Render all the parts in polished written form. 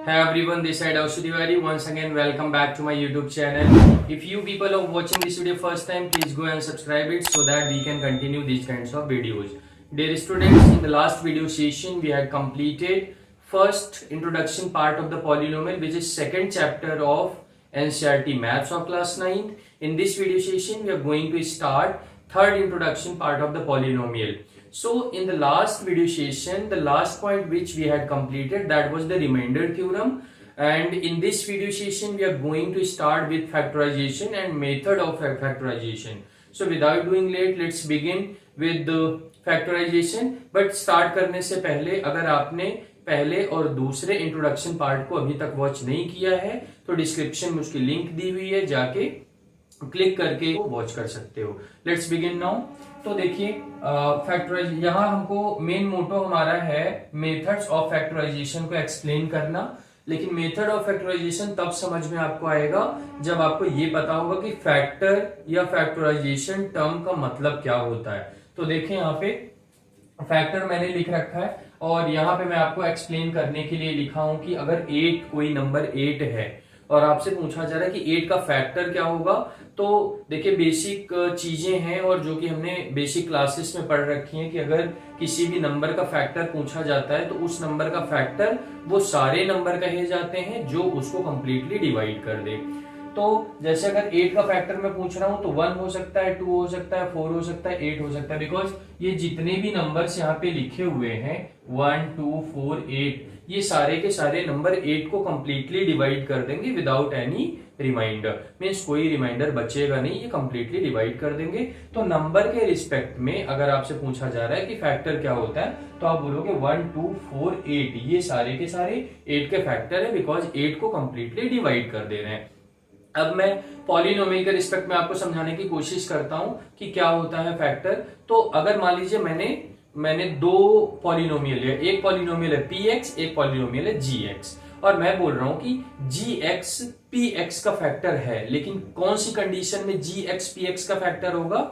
Hey everyone, this side Aushu Tiwari. Once again, welcome back to my YouTube channel. If you people are watching this video first time, please go and subscribe it so that we can continue these kinds of videos. Dear students, in the last video session, we had completed first introduction part of the polynomial, which is second chapter of NCERT Maths of class 9. In this video session, we are going to start third introduction part of the polynomial. So in the last video session, the last point which we had completed, that was the remainder theorem, and in this video session we are going to start with factorization and method of factorization. So without doing late, let's begin with the factorization. But start करने से पहले अगर आपने पहले और दूसरे introduction part को अभी तक वॉच नहीं किया है तो डिस्क्रिप्शन में उसकी लिंक दी हुई है, जाके क्लिक करके वॉच कर सकते हो. Let's begin now. तो देखिए फैक्टराइज, यहाँ हमको मेन मोटो हमारा है मेथड्स ऑफ फैक्टराइजेशन को एक्सप्लेन करना. लेकिन मेथड ऑफ फैक्टराइजेशन तब समझ में आपको आएगा जब आपको ये पता होगा कि फैक्टर या फैक्टराइजेशन टर्म का मतलब क्या होता है. तो देखिए यहाँ पे फैक्टर मैंने लिख रखा है और यहाँ पे मैं आपको एक्सप्लेन करने के लिए लिखा हूं कि अगर 8 कोई नंबर 8 है और आपसे पूछा जा रहा है कि 8 का फैक्टर क्या होगा, तो देखिए बेसिक चीजें हैं और जो कि हमने बेसिक क्लासेस में पढ़ रखी हैं कि अगर किसी भी नंबर का फैक्टर पूछा जाता है तो उस नंबर का फैक्टर वो सारे नंबर कहे जाते हैं जो उसको कंप्लीटली डिवाइड कर दे. तो जैसे अगर 8 का फैक्टर मैं पूछ रहा हूं तो 1 हो सकता है, 2 हो सकता है, 4 हो सकता है, 8 हो सकता है, बिकॉज ये जितने भी नंबर्स यहाँ पे लिखे हुए हैं 1, 2, 4, 8, ये सारे के सारे नंबर 8 को कंप्लीटली डिवाइड कर देंगे विदाउट एनी रिमाइंडर. मीन्स कोई रिमाइंडर बचेगा नहीं, ये कंप्लीटली डिवाइड कर देंगे. तो नंबर के रिस्पेक्ट में अगर आपसे पूछा जा रहा है कि फैक्टर क्या होता है तो आप बोलोगे 1, 2, 4, 8, ये सारे के सारे 8 के फैक्टर है बिकॉज 8 को कंप्लीटली डिवाइड कर दे रहे हैं. अब मैं पॉलिनोमियल के रिस्पेक्ट में आपको समझाने की कोशिश करता हूं कि क्या होता है फैक्टर. तो अगर मान लीजिए मैंने दो पॉलिनोमियल लिया, एक पॉलिनोमियल है px, एक पॉलिनोमियल है gx, और मैं बोल रहा हूं कि gx px का फैक्टर है. लेकिन कौन सी कंडीशन में gx px का फैक्टर होगा?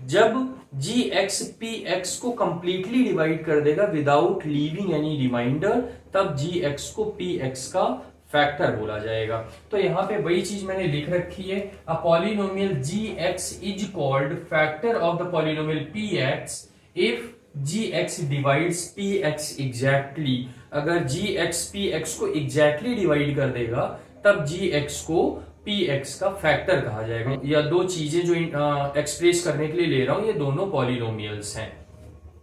जब gx px को कंप्लीटली डिवाइड कर देगा विदाउट लीविंग एनी रिमाइंडर, तब gx को px का फैक्टर बोला जाएगा. तो यहां पे वही चीज मैंने लिख रखी है. A polynomial gx is called factor of the polynomial px if gx divides px exactly. अगर gx px को एग्जैक्टली डिवाइड कर देगा तब gx को px का फैक्टर कहा जाएगा. या दो चीजें जो एक्सप्रेस करने के लिए ले रहा हूं, ये दोनों पॉलिनोमियल्स हैं.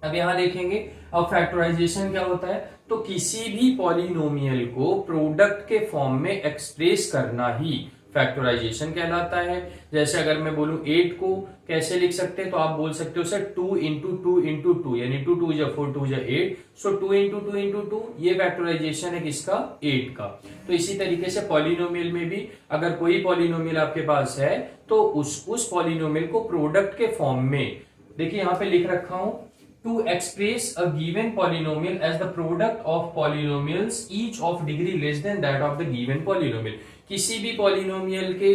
अब यहां देखेंगे अब फैक्टराइजेशन क्या होता है. तो किसी भी पॉलिनोमियल को प्रोडक्ट के फॉर्म में एक्सप्रेस करना ही फैक्टराइजेशन कहलाता है. जैसे अगर मैं बोलूं 8 को कैसे लिख सकते हैं, तो आप बोल सकते हो सर 2 इंटू 2 इंटू 2, यानी 2 2 4 2 8. सो 2 इंटू 2 इंटू 2, ये फैक्टराइजेशन है किसका? 8 का. तो इसी तरीके से पॉलिनोमियल में भी अगर कोई पॉलिनोमियल आपके पास है तो उस पॉलिनोमियल को प्रोडक्ट के फॉर्म में, देखिए यहां पे लिख रखा हूं, to express a given polynomial as the product of polynomials each of degree less than that of the given polynomial. किसी भी पॉलिनोमियल के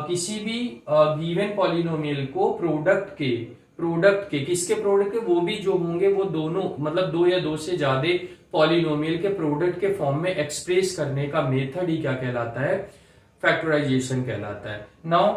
किसी भी गिवन पॉलिनोमियल को प्रोडक्ट के किसके प्रोडक्ट के, वो भी जो होंगे वो दोनों, मतलब दो या दो से ज्यादा पॉलिनोमियल के प्रोडक्ट के फॉर्म में एक्सप्रेस करने का मेथड ही क्या कहलाता है? फैक्टराइजेशन कहलाता है. नाउ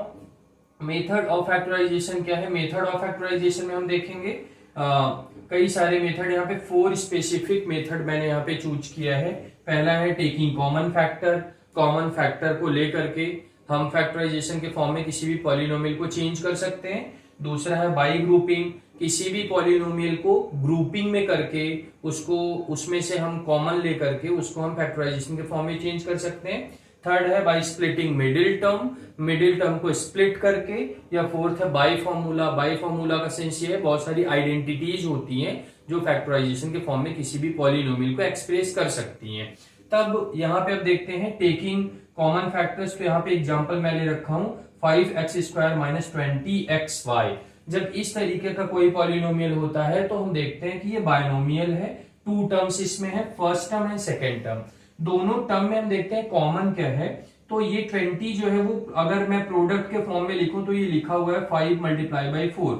मेथड ऑफ फैक्टराइजेशन क्या है? मेथड ऑफ फैक्टराइजेशन में हम देखेंगे कई सारे मेथड. यहाँ पे 4 स्पेसिफिक मेथड मैंने यहाँ पे चूज किया है. पहला है taking common factor. Common factor को लेकर के हम फैक्टराइजेशन के फॉर्म में किसी भी पॉलिनोमियल को चेंज कर सकते हैं. दूसरा है बाई ग्रुपिंग. किसी भी पॉलिनोमियल को ग्रुपिंग में करके उसको उसमें से हम कॉमन लेकर के उसको हम फैक्टराइजेशन के फॉर्म में चेंज कर सकते हैं. थर्ड है by splitting middle term. Middle term को स्प्लिट करके. या फोर्थ है बाय फॉर्मूला. बाय फॉर्मूला का सेंस ये है बहुत सारी आइडेंटिटीज होती हैं जो फैक्टराइजेशन के फॉर्म में किसी भी पॉलिनोमियल को एक्सप्रेस कर सकती हैं. तब यहाँ पे अब देखते हैं टेकिंग कॉमन फैक्टर्स. तो यहाँ पे एग्जांपल मैं ले रखा हूं 5x² माइनस 20xy. जब इस तरीके का कोई पॉलिनोमियल होता है तो हम देखते हैं कि ये बायनोमियल है. 2 टर्म्स इसमें है, first term and second term. दोनों टर्म में हम देखते हैं कॉमन क्या है. तो ये 20 जो है वो अगर मैं प्रोडक्ट के फॉर्म में लिखूं तो ये लिखा हुआ है 5 मल्टीप्लाई बाई 4,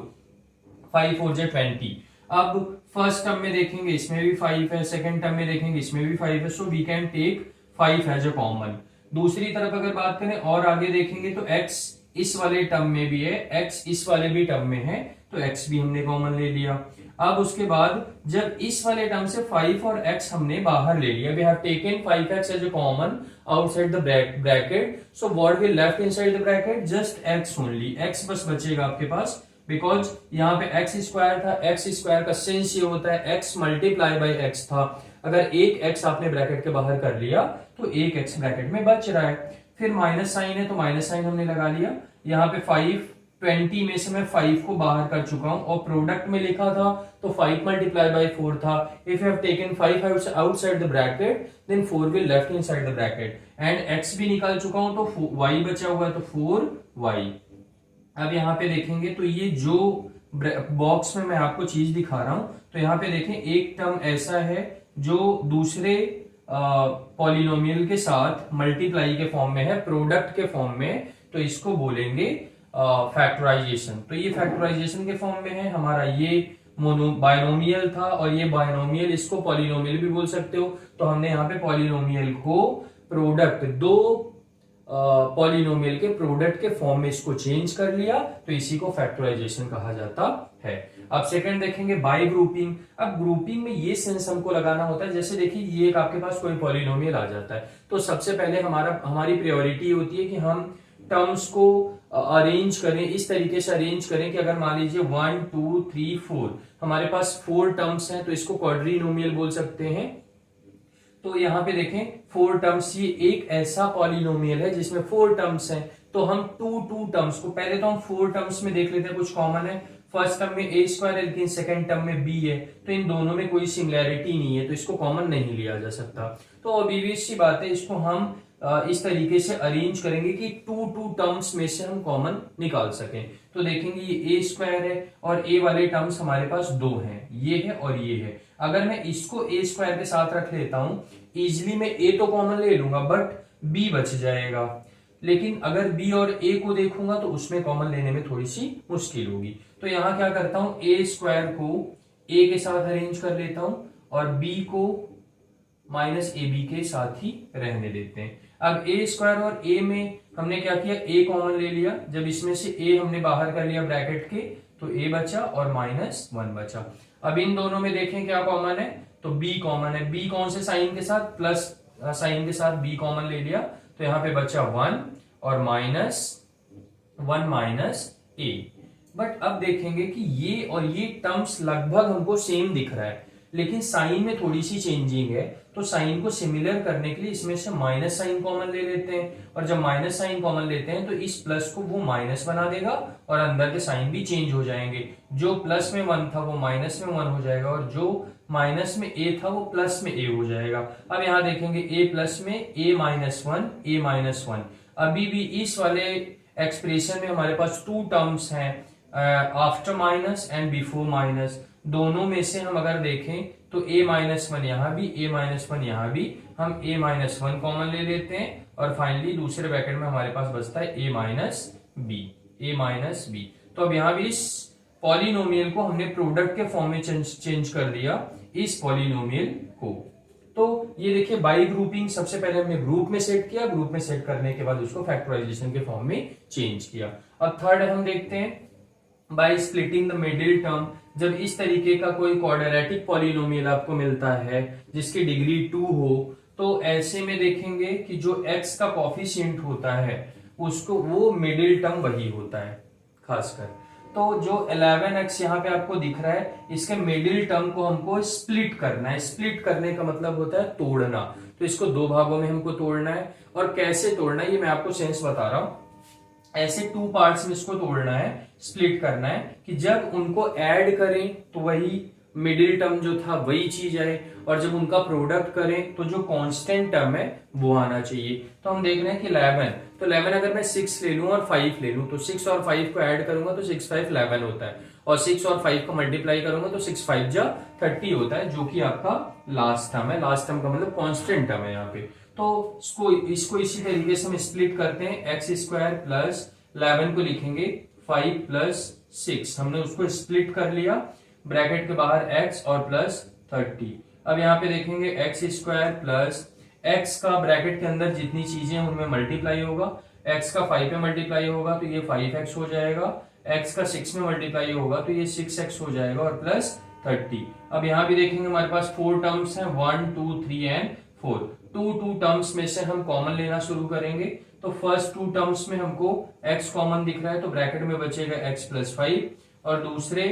5 4 जा 20. अब फर्स्ट टर्म में देखेंगे इसमें भी 5 है, सेकंड टर्म में देखेंगे इसमें भी 5 है. So we can take 5 as a common. दूसरी तरफ अगर बात करें और आगे देखेंगे तो x इस वाले टर्म में भी है, x इस वाले भी टर्म में है, तो x भी हमने कॉमन ले लिया। अब उसके बाद जब इस वाले टर्म से 5 और x हमने बाहर ले लिया, we have taken 5x as a common outside the bracket, so what will left inside the bracket, just x only, x बस बचेगा आपके पास, बिकॉज यहाँ पे एक्स स्क्वायर था, एक्स स्क्वायर का सेंस ये होता है x मल्टीप्लाई बाई एक्स था, अगर एक x आपने ब्रैकेट के बाहर कर लिया तो एक x ब्रैकेट में बच रहा है। फिर माइनस साइन है तो माइनस साइन हमने लगा लिया, यहाँ पे 520 में से मैं 5 को बाहर कर चुका हूं और प्रोडक्ट में लिखा था तो 5 मल्टीप्लाई बाई 4 था। If you have taken 5 outside the bracket then 4 will left inside the bracket, and x भी निकाल चुका हूं तो y बचा हुआ है तो 4y। अब यहाँ पे देखेंगे तो ये जो बॉक्स में मैं आपको चीज दिखा रहा हूं, तो यहाँ पे देखें एक टर्म ऐसा है जो दूसरे पॉलिनोमियल के साथ मल्टीप्लाई के फॉर्म में है, प्रोडक्ट के फॉर्म में, तो इसको बोलेंगे फैक्टराइजेशन। तो ये फैक्टराइजेशन के फॉर्म में है, हमारा ये बायनोमियल था और ये बायनोमियल, इसको पॉलिनोमियल भी बोल सकते हो। तो हमने यहाँ पे पॉलिनोमियल को प्रोडक्ट, दो पॉलिनोमियल के प्रोडक्ट के फॉर्म में इसको चेंज कर लिया, तो इसी को फैक्टराइजेशन कहा जाता है। अब सेकंड देखेंगे बाय ग्रुपिंग। अब ग्रुपिंग में ये सेंस हमको लगाना होता है, जैसे देखिए ये एक आपके पास कोई पॉलिनोमियल आ जाता है तो सबसे पहले हमारी प्रायोरिटी होती है कि हम टर्म्स को अरेंज करें, इस तरीके से अरेंज करें कि अगर मान लीजिए 1 2 3 4 हमारे पास 4 टर्म्स हैं तो इसको क्वाड्रीनोमियल बोल सकते हैं। तो यहाँ पे देखें 4 टर्म्स, ये एक ऐसा पॉलिनोमियल है जिसमें 4 टर्म्स हैं, तो हम टू टर्म्स को पहले तो हम 4 टर्म्स में देख लेते हैं कुछ कॉमन है। फर्स्ट टर्म में a स्क्वायर है लेकिन सेकंड टर्म में b है, तो इन दोनों में कोई सिमिलैरिटी नहीं है तो इसको कॉमन नहीं लिया जा सकता। तो ऑब्वियस सी बात है, इसको हम इस तरीके से अरेंज करेंगे कि टू टर्म्स में से हम कॉमन निकाल सकें। तो देखेंगे ये a स्क्वायर है और a वाले टर्म्स हमारे पास दो हैं, ये है और ये है। अगर मैं इसको a स्क्वायर के साथ रख लेता हूं, इजिली मैं a तो कॉमन ले लूंगा बट b बच जाएगा, लेकिन अगर b और a को देखूंगा तो उसमें कॉमन लेने में थोड़ी सी मुश्किल होगी। तो यहां क्या करता हूं, a स्क्वायर को a के साथ अरेंज कर लेता हूं और b को माइनस ए बी के साथ ही रहने देते हैं। अब a स्क्वायर और a में हमने क्या किया, a कॉमन ले लिया, जब इसमें से a हमने बाहर कर लिया ब्रैकेट के तो a बचा और -1 बचा। अब इन दोनों में देखें क्या कॉमन है, तो b कॉमन है, b कौन से साइन के साथ, प्लस साइन के साथ b कॉमन ले लिया, तो यहाँ पे बचा 1 और -1 माइनस a। बट अब देखेंगे कि ये और ये टर्म्स लगभग हमको सेम दिख रहा है, लेकिन साइन में थोड़ी सी चेंजिंग है, तो साइन को सिमिलर करने के लिए इसमें से माइनस साइन कॉमन ले लेते हैं, और जब माइनस साइन कॉमन लेते हैं तो इस प्लस को वो माइनस बना देगा और अंदर के साइन भी चेंज हो जाएंगे। जो प्लस में 1 था वो माइनस में 1 हो जाएगा और जो माइनस में a था वो प्लस में a हो जाएगा। अब यहाँ देखेंगे a प्लस में a माइनस 1 अभी भी इस वाले एक्सप्रेशन में हमारे पास 2 टर्म्स हैं, after minus and before minus. दोनों में से हम अगर देखें तो a-1 यहाँ भी, a-1 यहाँ भी, हम a-1 कॉमन ले लेते हैं और फाइनली दूसरे ब्रैकेट में हमारे पास बचता है a-b। तो अब यहाँ भी इस पॉलिनोमियल को हमने प्रोडक्ट के फॉर्म में चेंज कर दिया, इस पॉलिनोमियल को। तो ये देखिए बाई ग्रुपिंग, सबसे पहले हमने ग्रुप में सेट किया, ग्रुप में सेट करने के बाद उसको फैक्टराइजेशन के फॉर्म में चेंज किया। अब थर्ड हम देखते हैं by splitting the middle term. जब इस तरीके का कोई क्वाड्रेटिक पॉलिनोमियल आपको मिलता है जिसकी डिग्री 2 हो, तो ऐसे में देखेंगे कि जो x का कॉफिशिएंट होता है उसको, वो मिडिल टर्म वही होता है खासकर। तो जो 11x यहाँ पे आपको दिख रहा है, इसके मिडिल टर्म को हमको स्प्लिट करना है। स्प्लिट करने का मतलब होता है तोड़ना, तो इसको 2 भागों में हमको तोड़ना है। और कैसे तोड़ना है ये मैं आपको सेंस बता रहा हूं। ऐसे 2 पार्ट्स में इसको तोड़ना है, स्प्लिट करना है कि जब उनको ऐड करें तो वही मिडिल टर्म जो था वही चीज आए, और जब उनका प्रोडक्ट करें तो जो कांस्टेंट टर्म है वो आना चाहिए। तो हम देख रहे हैं कि 11, तो 11 अगर मैं 6 ले लूं और 5 ले लूं तो 6 और 5 को ऐड करूंगा तो 6 5 11 होता है, और 6 और 5 को मल्टीप्लाई करूंगा तो 6 5 जा 30 होता है, जो कि आपका लास्ट टर्म है। लास्ट टर्म का मतलब कांस्टेंट टर्म है यहाँ पे। तो इसको इसी तरीके से हम स्प्लिट करते हैं, x स्क्वायर प्लस 11 को लिखेंगे 5 प्लस 6, हमने उसको स्प्लिट कर लिया, ब्रैकेट के बाहर x और प्लस 30। अब यहाँ पे देखेंगे x स्क्वायर प्लस x का ब्रैकेट के अंदर जितनी चीजें हैं उनमें मल्टीप्लाई होगा, x का 5 पे मल्टीप्लाई होगा तो ये 5x हो जाएगा, x का 6 में मल्टीप्लाई होगा तो ये 6x हो जाएगा और प्लस 30। अब यहाँ भी देखेंगे हमारे पास 4 टर्म्स हैं, 1 2 3 एंड 4। 2 टर्म्स में से हम कॉमन लेना शुरू करेंगे। तो फर्स्ट 2 टर्म्स में हमको x कॉमन दिख रहा है तो ब्रैकेट में बचेगा x प्लस 5, और दूसरे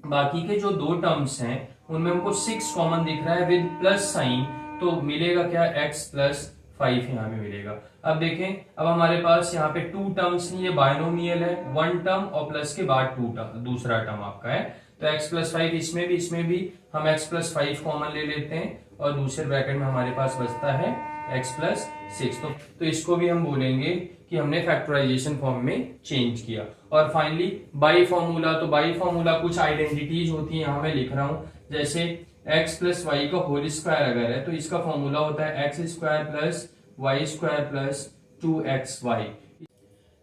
बाकी के जो 2 टर्म्स हैं उनमें हमको 6 कॉमन दिख रहा है विद प्लस साइन, तो मिलेगा क्या x प्लस 5 यहाँ में मिलेगा। अब देखें, अब हमारे पास यहाँ पे 2 टर्म्स नहीं, ये बायनोमियल है, 1 टर्म और प्लस के बाद 2 टर्म, दूसरा टर्म आपका है, तो x प्लस 5 इसमें भी हम x प्लस 5 कॉमन ले लेते हैं और दूसरे ब्रैकेट में हमारे पास बचता है x प्लस 6। तो इसको भी हम बोलेंगे कि हमने फैक्टराइजेशन फॉर्म में चेंज किया। और फाइनली बाई फॉर्मूला, तो बाई फॉर्मूला कुछ आइडेंटिटीज होती है, यहाँ मैं लिख रहा हूं, जैसे x प्लस वाई का होल स्क्वायर अगर है तो इसका फॉर्मूला होता है x square plus Y square plus 2xy।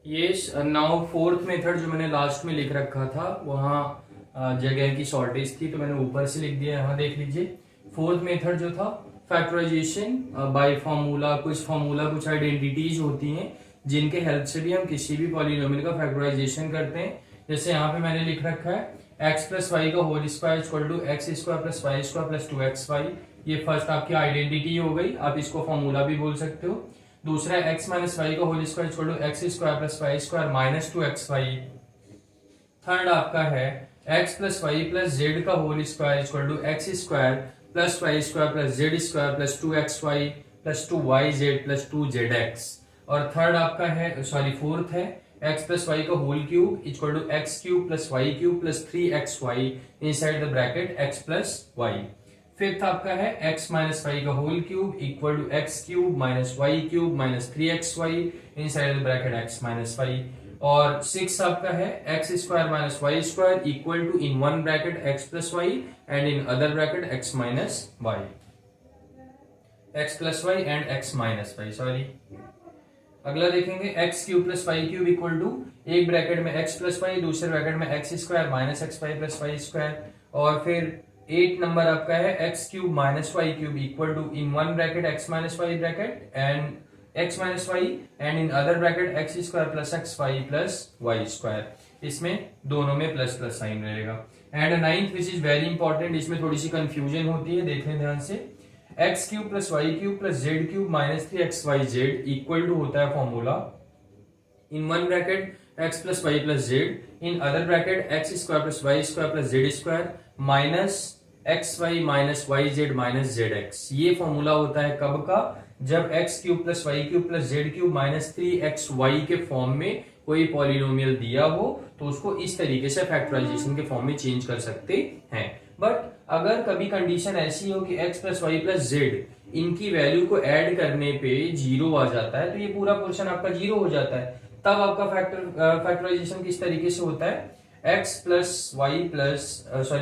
ये नाउ फोर्थ मेथड जो मैंने लास्ट में लिख रखा था वहां जगह की शॉर्टेज थी तो मैंने ऊपर से लिख दिया, यहाँ देख लीजिए। फोर्थ मेथड जो था फैक्टराइजेशन बाय फॉर्मूला, कुछ आइडेंटिटीज होती हैं जिनके हेल्प से भी हम किसी भी पॉलिनोमियल का फैक्टराइजेशन करते हैं। जैसे यहाँ पे मैंने लिख रखा है x प्लस वाई का whole square equal to x square plus Y square plus 2xy। ये फर्स्ट आपकी आइडेंटिटी हो गई, आप इसको फॉर्मूला भी बोल सकते हो। दूसरा x माइनस वाई का whole square equal to x square plus Y square minus 2xy। Third आपका है x plus Y plus Z का whole square equal to x square plus Y square plus Z square plus 2xy plus 2yz plus 2zx। और third आपका है fourth है x plus Y का whole cube equal to x cube plus Y cube plus 3xy inside the bracket x plus y. Fifth आपका है x minus Y का whole cube equal to x cube minus y cube minus 3xy inside the bracket x minus y. और six आपका है x square minus y square equal to in one bracket x plus y and in other bracket x minus y, x plus y and x minus y, sorry. अगला देखेंगे x cube plus Y cube equal to एक bracket में x plus y, दूसरे bracket में x square minus x y plus Y square. और फिर 8 number आपका है x cube minus y cube equal to in one bracket x minus y bracket and x minus y and in other bracket x square plus x y plus Y square. इसमें दोनों में plus plus sign रहेगा। And ninth which is very important, इसमें थोड़ी सी confusion होती है, देख लें ध्यान से। X cube plus Y cube plus z cube minus 3xyz equal to होता है formula in one bracket x plus Y plus z in other bracket x square plus Y square plus Z square minus x y minus y z minus z x. ये formula होता है कब का, जब x cube plus Y cube plus z cube minus 3xy के form में कोई polynomial दिया हो तो उसको इस तरीके से फैक्टराइजेशन के फॉर्म में चेंज कर सकते हैं। बट अगर कभी कंडीशन ऐसी हो कि x plus Y plus z इनकी वैल्यू को ऐड करने पे 0 आ जाता है तो ये पूरा पोर्शन आपका 0 हो जाता है, तब आपका फैक्टराइजेशन किस तरीके से होता है, x plus Y plus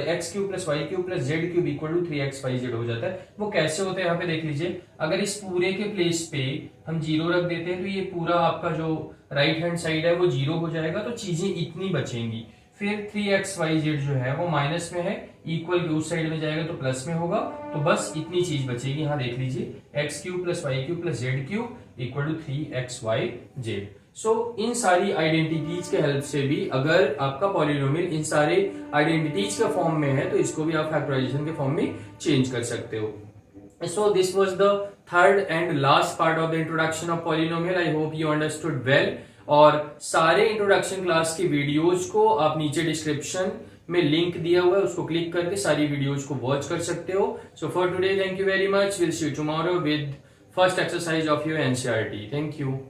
x cube plus Y cube plus z cube equal to 3xyz हो जाता है। वो कैसे होता है यहाँ पे देख लीजिए। अगर इस पूरे के प्लेस पे हम 0 रख देते हैं तो ये पूरा आपका जो राइट हैंड साइड है वो 0 हो जाएगा, तो चीजें इतनी बचेंगी। फिर 3xyz जो है वो माइनस में है, इक्वल के उस साइड में जाएगा तो प्लस में होगा, तो बस इतनी चीज बचेगी। यहाँ देख लीजिए x cube plus Y cube plus z cube equal to 3xyz। So इन सारी आइडेंटिटीज के हेल्प से भी अगर आपका पॉलिनोमियल इन सारे आइडेंटिटीज के फॉर्म में है तो इसको भी आप फैक्टराइजेशन के फॉर्म में चेंज कर सकते हो। So this was the third and last part of the introduction of polynomial. I hope you understood well. और सारे इंट्रोडक्शन क्लास की वीडियोज को आप नीचे डिस्क्रिप्शन में लिंक दिया हुआ है, उसको क्लिक करके सारी वीडियोज को वॉच कर सकते हो। So for today, thank you very much. We'll see you tomorrow with first exercise of your NCERT. Thank you.